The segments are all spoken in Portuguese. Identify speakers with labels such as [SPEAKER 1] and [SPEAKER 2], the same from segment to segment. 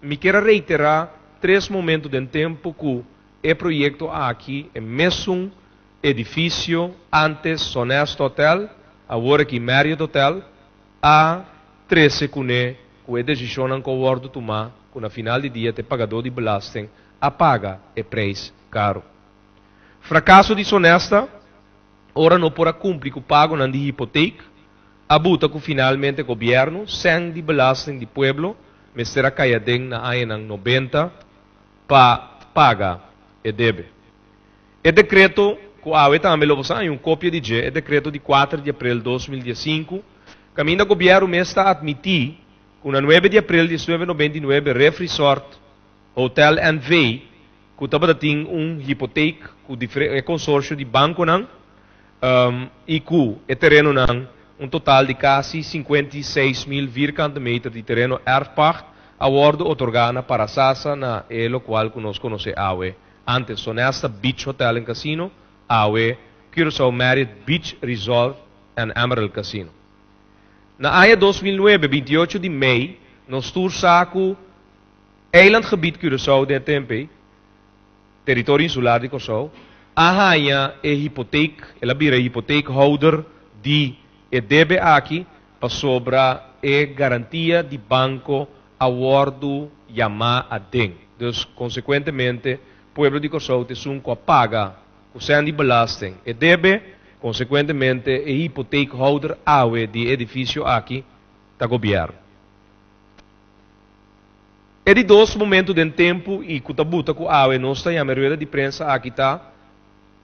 [SPEAKER 1] me quero reiterar 3 momentos de tempo que o projeto aqui é mesmo edifício antes Sonesta Hotel, agora aqui Marriott Hotel, a 13 com a decisão que o governo tomar, que no final do dia, o pagador de belasting a paga o preço caro. Fracasso de Sonesta, ora não para cumprir com o pago na hipoteca, abuta que finalmente o governo, sem de belasting do pueblo, mas será caído na área 90 para pagar e deve. O decreto, que a também lo sabe, uma cópia de é decreto de 4 de abril de 2015, caminho do governo está admitir que na 9 de abril de 1999, Resort Hotel NV, que estava tendo hipoteca com o consórcio de banco e que o terreno total de quase 56.000 metros de terreno erfpacht, a bordo otorgada para a SASA, na lo qual nós conhecemos antes Sonesta Beach Hotel and Casino, Curaçao Marriott Beach Resort and Emerald Casino. Na área 2009, 28 de maio, nós saco eilandgebied Curaçao de tempo, território insular de Curaçao, a rainha é hipoteca, ela vira hipotecahouder de deve aqui para sobra garantia de banco a bordo chamar a DEN. Então, consequentemente, o povo de Curaçao tem que pagar o sem de belasting e deve, consequentemente, a hipotecahouder de edifício aqui da governo. É de 2 momentos de tempo e que tabuta com a nós está a maioria de prensa aqui está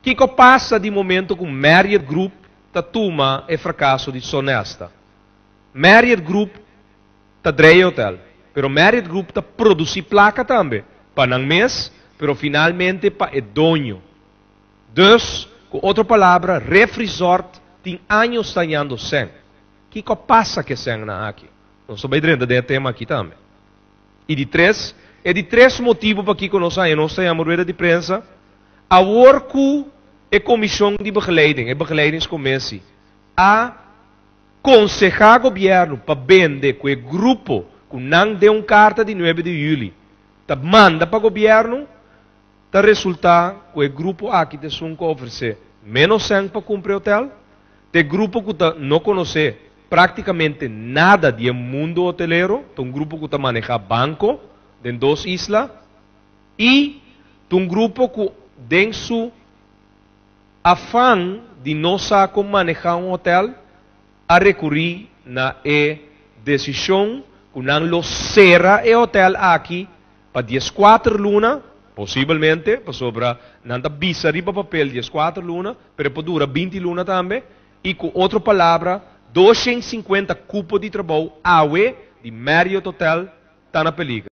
[SPEAKER 1] que passa de momento com Marriott Group ta tuma e fracasso de Sonesta. Marriott Group ta dreia hotel, pero Marriott Group ta produzi placa também, para não mês, pero finalmente para o dono. Dus, com outra palavra, Resort tem anos tanhando sem. Que passa que sem na aqui? Nós estamos dentro do tema aqui também. E de 3, é de 3 motivos para que nós temos a de prensa, a worku e comissão de begeleiding, e begeleidingscommissie, a aconselhar o governo para vender com o grupo que não deu carta de 9 de julho, tá manda para o governo, tá resultar que o grupo aqui tem que oferecer menos 100 para cumprir o hotel, o grupo que não conhece praticamente nada do mundo hoteleiro, um grupo que maneja banco em 2 islas, e um grupo que tem su afã de não saber como manejar hotel, a recorrer na decisão que não lo será o hotel aqui para 14 lunas, possivelmente, para sobra, não está bisa para papel 14 lunas, mas para durar 20 lunas também, e com outra palavra, 250 cupos de trabalho de Marriott Hotel está na peliga.